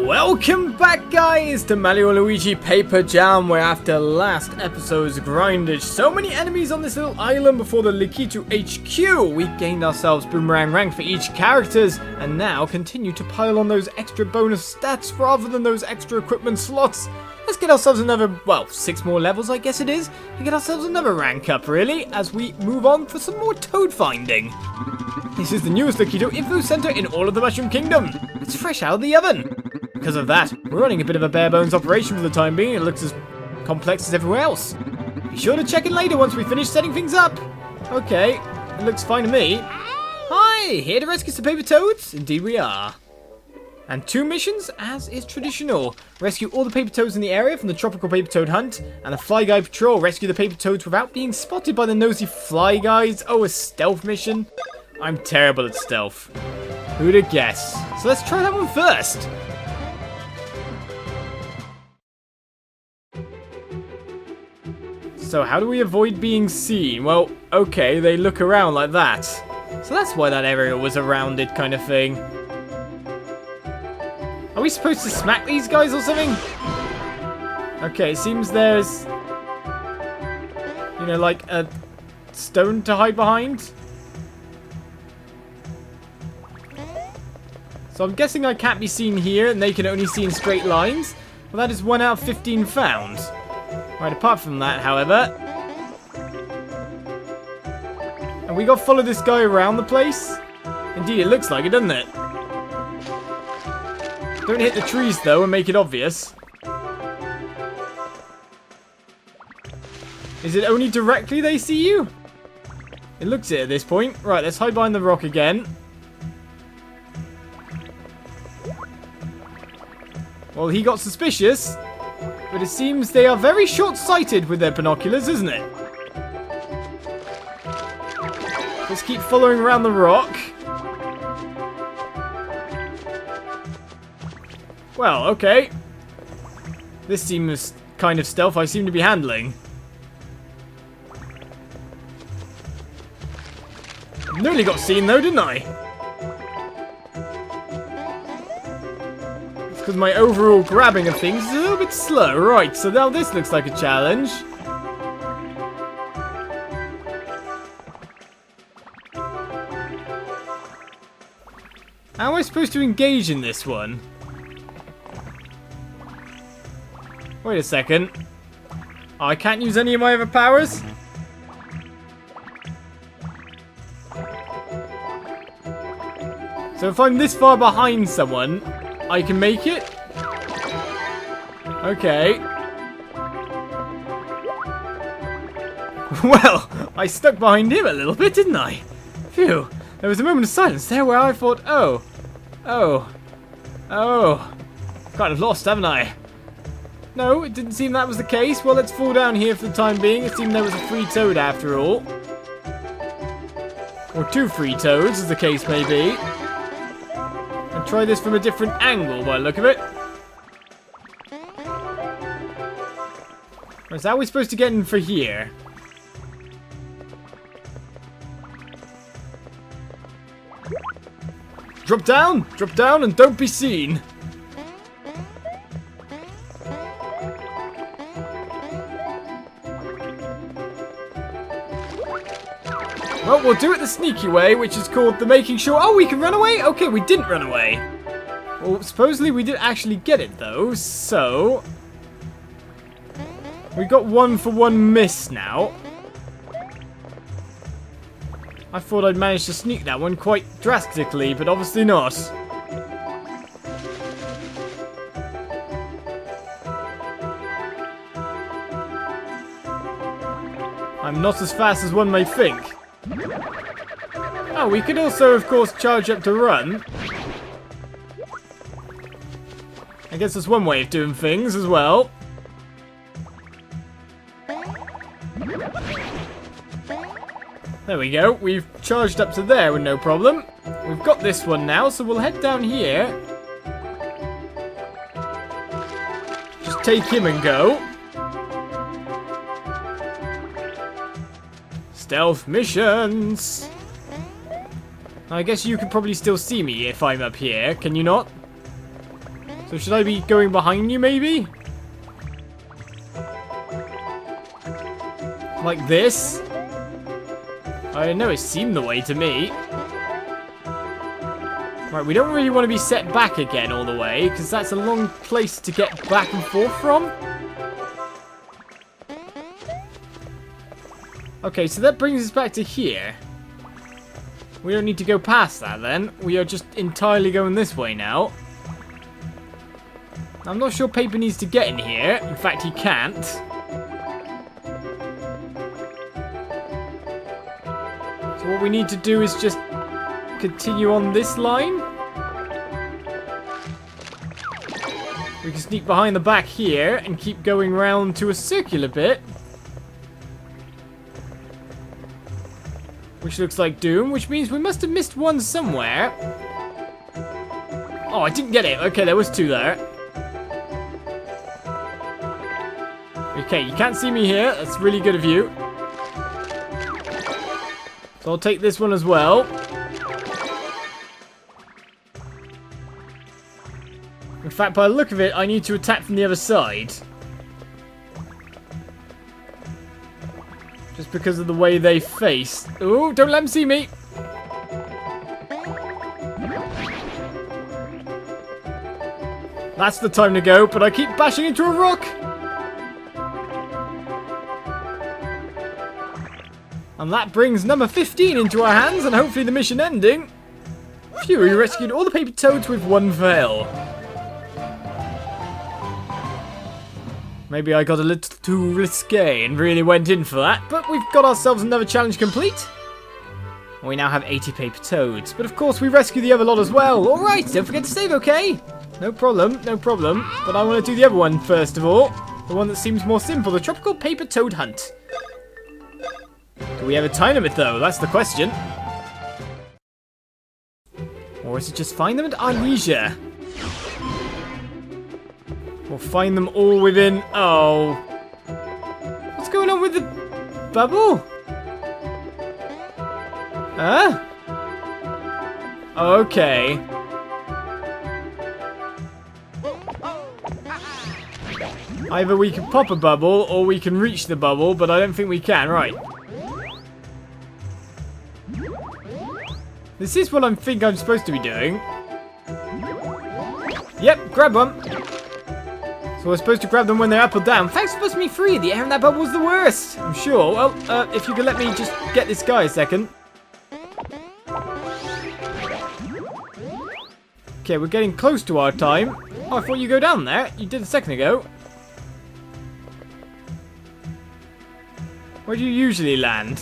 Welcome back, guys, to Mario and Luigi Paper Jam, where after last episode's grindage so many enemies on this little island before the Likitu HQ, we gained ourselves Boomerang rank for each characters, and now continue to pile on those extra bonus stats rather than those extra equipment slots. Let's get ourselves another, well, 6 more levels, I guess it is, and get ourselves another rank up, really, as we move on for some more toad finding. This is the newest Likitu Info Center in all of the Mushroom Kingdom. It's fresh out of the oven. Because of that, we're running a bit of a bare bones operation for the time being. It looks as complex as everywhere else. Be sure to check in later once we finish setting things up. Okay, it looks fine to me. Hi, here to rescue some paper toads? Indeed we are. And 2 missions, as is traditional. Rescue all the paper toads in the area from the tropical paper toad hunt, and the fly guy patrol. Rescue the paper toads without being spotted by the nosy fly guys. Oh, a stealth mission? I'm terrible at stealth. Who'd have guessed? So let's try that one first. So how do we avoid being seen? Well, okay, they look around like that. So that's why that area was a rounded kind of thing. Are we supposed to smack these guys or something? Okay, it seems there's, you know, like a stone to hide behind. So I'm guessing I can't be seen here and they can only see in straight lines. Well, that is 1 out of 15 found. Right, apart from that, however, and we got to follow this guy around the place. Indeed, it looks like it, doesn't it? Don't hit the trees, though, and make it obvious. Is it only directly they see you? It looks it at this point. Right, let's hide behind the rock again. Well, he got suspicious. But it seems they are very short-sighted with their binoculars, isn't it? Let's keep following around the rock. Well, okay. This seems kind of stealth I seem to be handling. Nearly got seen though, didn't I? Because my overall grabbing of things is a little bit slow. Right, so now this looks like a challenge. How am I supposed to engage in this one? Wait a second. Oh, I can't use any of my other powers? So if I'm this far behind someone, I can make it? Okay. Well, I stuck behind him a little bit, didn't I? Phew. There was a moment of silence there where I thought, oh. Kind of lost, haven't I? No, it didn't seem that was the case. Well, let's fall down here for the time being. It seemed there was a free toad after all. Or 2 free toads, as the case may be. And try this from a different angle by the look of it. Right, so how are we supposed to get in for here? Drop down, and don't be seen. Well, we'll do it the sneaky way, which is called the making sure... Oh, we can run away? Okay, we didn't run away. Well, supposedly we did actually get it, though, so... we got 1 for 1 miss now. I thought I'd managed to sneak that one quite drastically, but obviously not. I'm not as fast as one may think. Oh, we could also, of course, charge up to run. I guess that's one way of doing things as well. There we go. We've charged up to there with no problem. We've got this one now, so we'll head down here. Just take him and go. Stealth missions. I guess you can probably still see me if I'm up here, can you not? So should I be going behind you, maybe? Like this? I don't know, it seemed the way to me. Right, we don't really want to be set back again all the way, because that's a long place to get back and forth from. Okay, so that brings us back to here. We don't need to go past that then. We are just entirely going this way now. I'm not sure Paper needs to get in here. In fact, he can't. So what we need to do is just continue on this line. We can sneak behind the back here and keep going round to a circular bit. Which looks like doom, which means we must have missed one somewhere. Oh, I didn't get it. Okay, there was two there. Okay, you can't see me here. That's really good of you. So I'll take this one as well. In fact, by the look of it, I need to attack from the other side. Just because of the way they face. Ooh, don't let them see me. That's the time to go, but I keep bashing into a rock. And that brings number 15 into our hands, and hopefully the mission ending. Phew, we rescued all the paper toads with one fail. Maybe I got a little too risque and really went in for that, but we've got ourselves another challenge complete. We now have 80 paper toads, but of course we rescue the other lot as well. Alright, don't forget to save, okay? No problem, no problem. But I want to do the other one first of all. The one that seems more simple, the tropical paper toad hunt. Do we have a time limit though? That's the question. Or is it just find them at our leisure? We'll find them all within... Oh. What's going on with the bubble? Huh? Okay. Either we can pop a bubble or we can reach the bubble, but I don't think we can. Right. This is what I think I'm supposed to be doing. Yep, grab one. So we're supposed to grab them when they're up or down. Thanks for putting me free. The air in that bubble was the worst. I'm sure. Well, if you could let me just get this guy a second. Okay, we're getting close to our time. Oh, I thought you go down there. You did a second ago. Where do you usually land?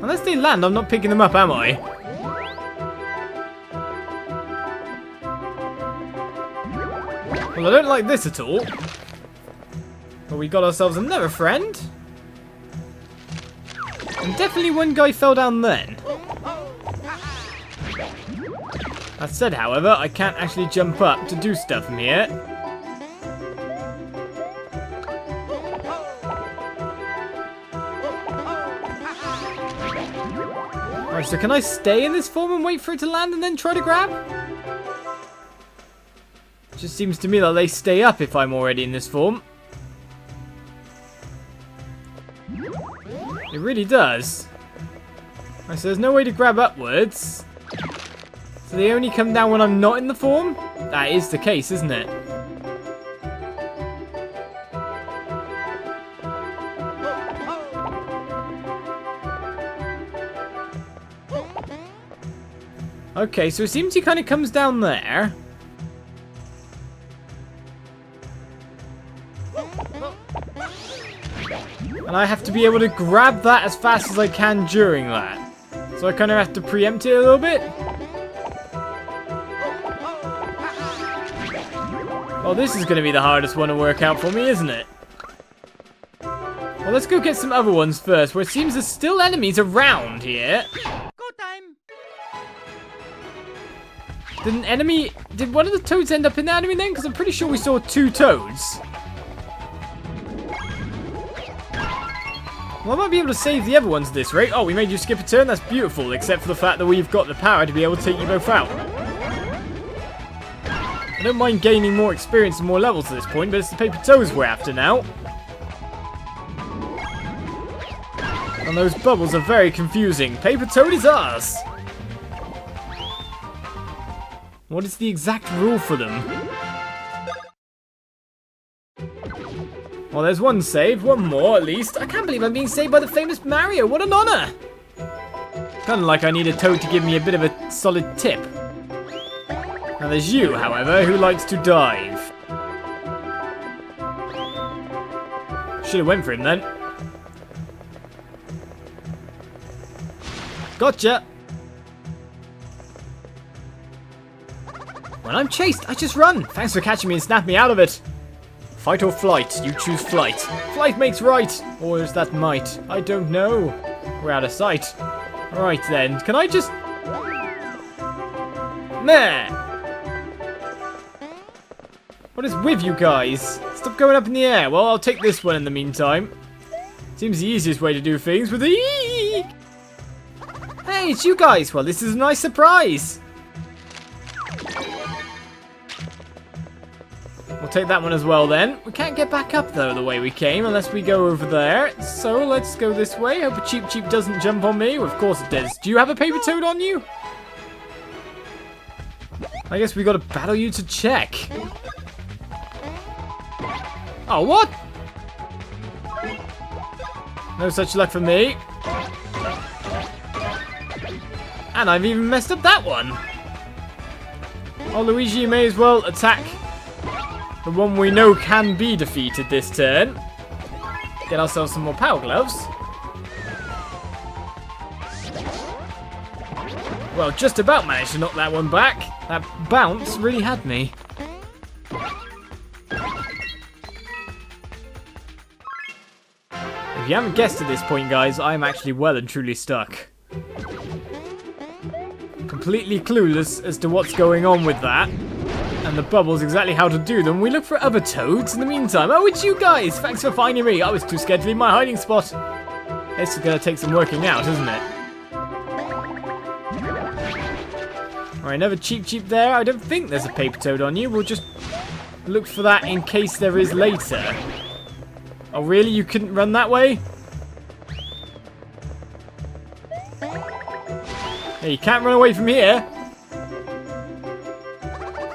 Unless they land, I'm not picking them up, am I? Well, I don't like this at all. But we got ourselves another friend. And definitely one guy fell down then. That said, however, I can't actually jump up to do stuff from here. Alright, so can I stay in this form and wait for it to land and then try to grab? It just seems to me that they stay up if I'm already in this form. It really does. Alright, so there's no way to grab upwards. So they only come down when I'm not in the form? That is the case, isn't it? Okay, so it seems he kind of comes down there. And I have to be able to grab that as fast as I can during that. So I kind of have to preempt it a little bit. Oh, this is going to be the hardest one to work out for me, isn't it? Well, let's go get some other ones first, where it seems there's still enemies around here. Go time! Did one of the toads end up in the enemy then? Because I'm pretty sure we saw two toads. Well, I might be able to save the other ones at this rate. Oh, we made you skip a turn? That's beautiful, except for the fact that we've got the power to be able to take you both out. I don't mind gaining more experience and more levels at this point, but it's the paper toes we're after now. And those bubbles are very confusing. Paper toad is ours! What is the exact rule for them? Well, there's one saved, one more at least. I can't believe I'm being saved by the famous Mario. What an honor! Kind of like I need a toad to give me a bit of a solid tip. Now there's you, however, who likes to dive. Should have went for him then. Gotcha! When I'm chased, I just run. Thanks for catching me and snapping me out of it. Fight or flight? You choose flight. Flight makes right. Or is that might? I don't know. We're out of sight. Right then. Can I just... Meh! What is with you guys? Stop going up in the air. Well, I'll take this one in the meantime. Seems the easiest way to do things with the eek. Hey, it's you guys. Well, this is a nice surprise. We'll take that one as well then. We can't get back up though the way we came unless we go over there. So let's go this way. Hope a Cheep Cheep doesn't jump on me. Well, of course it does. Do you have a paper toad on you? I guess we got to battle you to check. Oh, what? No such luck for me. And I've even messed up that one. Oh, Luigi, you may as well attack the one we know can be defeated this turn. Get ourselves some more power gloves. Well, just about managed to knock that one back. That bounce really had me. If you haven't guessed at this point, guys, I'm actually well and truly stuck. Completely clueless as to what's going on with that. And the bubbles, exactly how to do them. We look for other toads in the meantime. Oh, it's you guys! Thanks for finding me. I was too scared to leave my hiding spot. This is going to take some working out, isn't it? Alright, another Cheep Cheep there. I don't think there's a paper toad on you. We'll just look for that in case there is later. Oh, really? You couldn't run that way? Hey, you can't run away from here.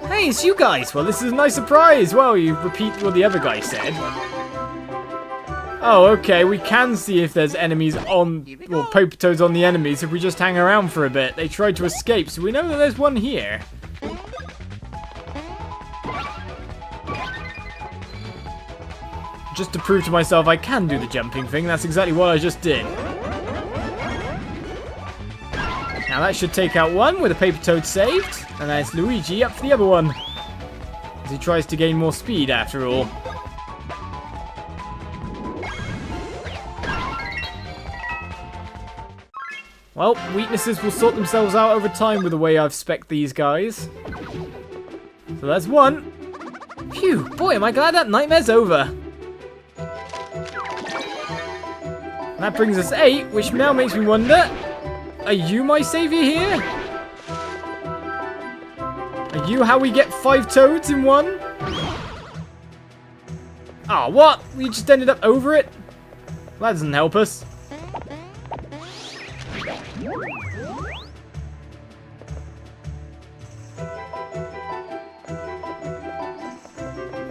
Hey, it's you guys. Well, this is a nice surprise. Well, you repeat what the other guy said. Oh, okay. We can see if there's enemies on... Well, paper toads on the enemies if we just hang around for a bit. They tried to escape, so we know that there's one here. Just to prove to myself I can do the jumping thing. That's exactly what I just did. Now that should take out one with a paper toad saved. And there's Luigi up for the other one. As he tries to gain more speed after all. Well, weaknesses will sort themselves out over time with the way I've spec'd these guys. So that's one. Phew, boy am I glad that nightmare's over. And that brings us 8, which now makes me wonder, are you my savior here? Are you how we get 5 toads in one? Oh, what? We just ended up over it? That doesn't help us.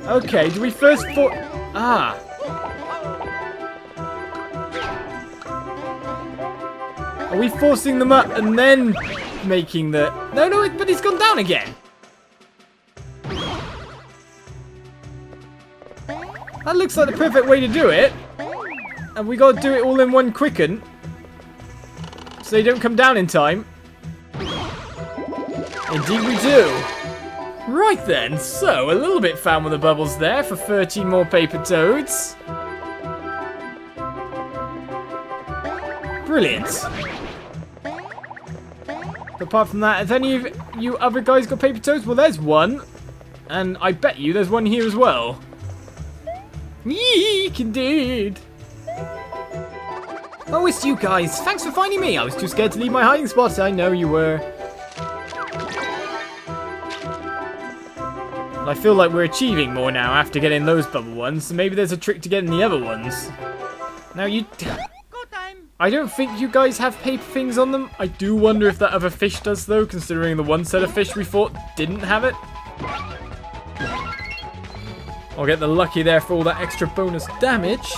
Okay, do we first Ah. Are we forcing them up and then making the... No, but he's gone down again. That looks like the perfect way to do it. And we gotta do it all in one quicken. So they don't come down in time. Indeed we do. Right then, so a little bit fan with the bubbles there for 13 more paper toads. Brilliant. But apart from that, have any of you other guys got paper toads? Well, there's one. And I bet you there's one here as well. Yeek, indeed. Oh, it's you guys. Thanks for finding me. I was too scared to leave my hiding spot. I know you were. I feel like we're achieving more now after getting those bubble ones, so maybe there's a trick to getting the other ones. Now you... I don't think you guys have paper things on them. I do wonder if that other fish does though, considering the one set of fish we thought didn't have it. I'll get the lucky there for all that extra bonus damage.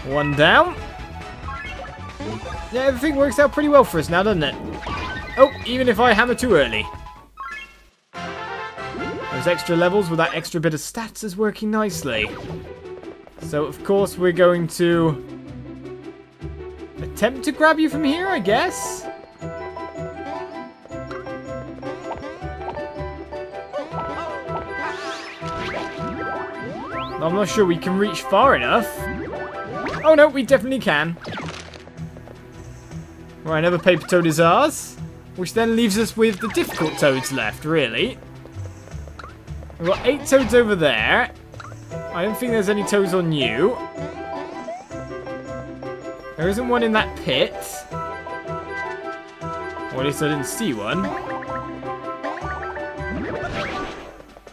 One down. Yeah, everything works out pretty well for us now, doesn't it? Oh, even if I hammer too early. Those extra levels with that extra bit of stats is working nicely. So, of course, we're going to attempt to grab you from here, I guess. I'm not sure we can reach far enough. Oh no, we definitely can. Right, another paper toad is ours. Which then leaves us with the difficult toads left, really. We've got 8 toads over there. I don't think there's any toads on you. There isn't one in that pit. Or at least I didn't see one.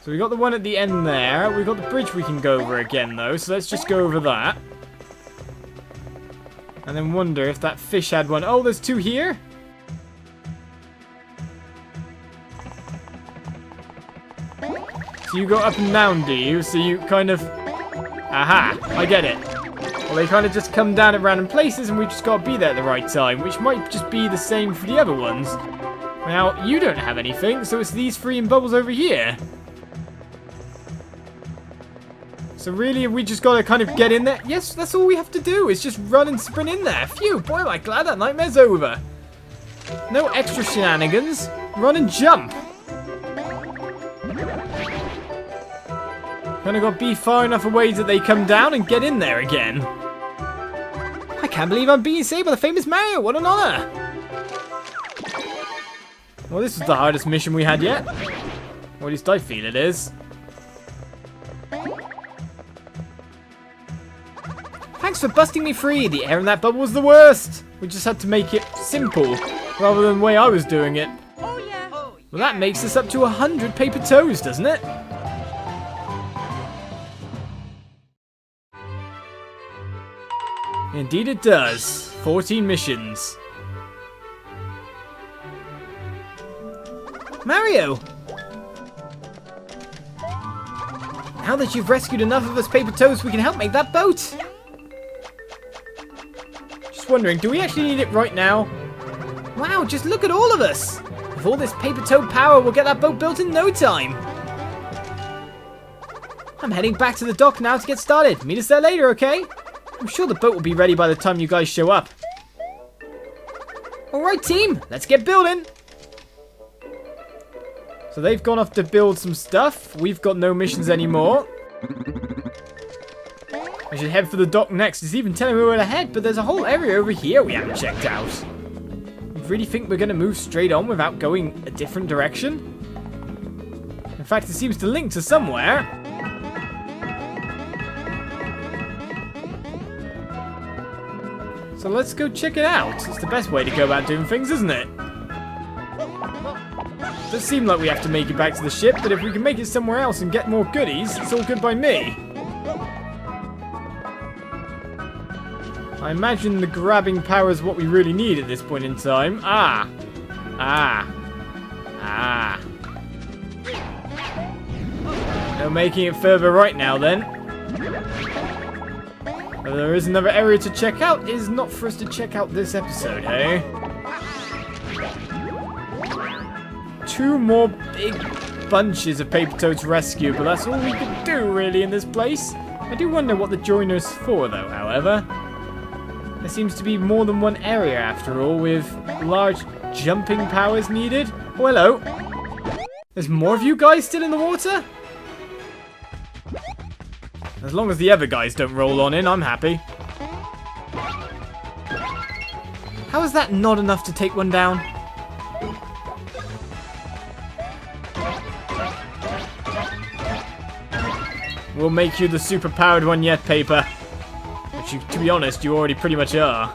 So we got the one at the end there. We've got the bridge we can go over again, though. So let's just go over that. And then wonder if that fish had one. Oh, there's 2 here. So you go up and down, do you? So you kind of... Aha! I get it. Well, they kind of just come down at random places and we just got to be there at the right time, which might just be the same for the other ones. Now, you don't have anything, so it's these 3 in bubbles over here. So really, we just got to kind of get in there. Yes, that's all we have to do, is just run and sprint in there. Phew, boy, am I glad that nightmare's over. No extra shenanigans. Run and jump. Kind of got to be far enough away that they come down and get in there again. I can't believe I'm being saved by the famous Mario. What an honor. Well, this is the hardest mission we had yet. Or at least I feel it is. Thanks for busting me free. The air in that bubble was the worst. We just had to make it simple, rather than the way I was doing it. Oh, yeah. Well, that makes us up to 100 paper toes, doesn't it? Indeed it does. 14 missions. Mario! Now that you've rescued enough of us paper toads, we can help make that boat. Just wondering, do we actually need it right now? Wow, just look at all of us! With all this paper toad power, we'll get that boat built in no time. I'm heading back to the dock now to get started. Meet us there later, okay? I'm sure the boat will be ready by the time you guys show up. Alright team, let's get building! So they've gone off to build some stuff. We've got no missions anymore. I should head for the dock next. It's even telling me where to head, but there's a whole area over here we haven't checked out. You really think we're going to move straight on without going a different direction? In fact, it seems to link to somewhere. So let's go check it out. It's the best way to go about doing things, isn't it? It does seem like we have to make it back to the ship, but if we can make it somewhere else and get more goodies, it's all good by me. I imagine the grabbing power is what we really need at this point in time. No making it further right now then. There is another area to check out. It is not for us to check out this episode, hey? 2 more big bunches of paper toads to rescue, but that's all we can do really in this place. I do wonder what the joiner's for though, however. There seems to be more than one area after all, with large jumping powers needed. Oh, hello. There's more of you guys still in the water? As long as the other guys don't roll on in, I'm happy. How is that not enough to take one down? we'll make you the super powered one yet, Paper. Which, to be honest, you already pretty much are.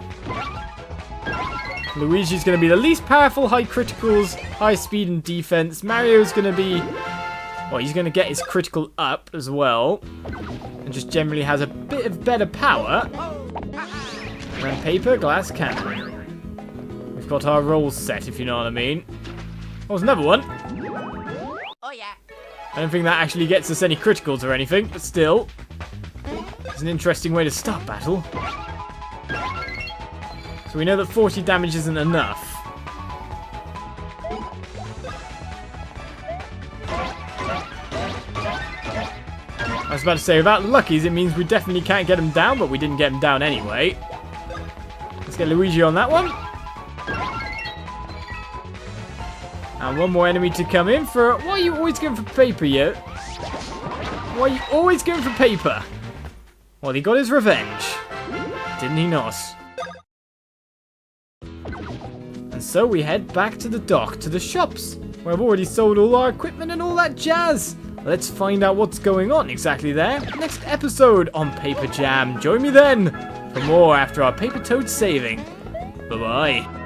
Luigi's going to be the least powerful, high criticals, high speed and defense. Mario's going to be... well, he's going to get his critical up as well. And just generally has a bit of better power. And Paper, glass cannon. We've got our rolls set, if you know what I mean. Oh, there's another one. Oh, yeah. I don't think that actually gets us any criticals or anything, but still. It's an interesting way to start battle. So we know that 40 damage isn't enough. I was about to say, without Luckies, it means we definitely can't get him down, but we didn't get him down anyway. Let's get Luigi on that one. And one more enemy to come in for... why are you always going for Paper, yo? Why are you always going for Paper? Well, he got his revenge. Didn't he not? And so we head back to the dock, to the shops, where I've already sold all our equipment and all that jazz. Let's find out what's going on exactly there. Next episode on Paper Jam. Join me then for more after our Paper Toad saving. Bye-bye.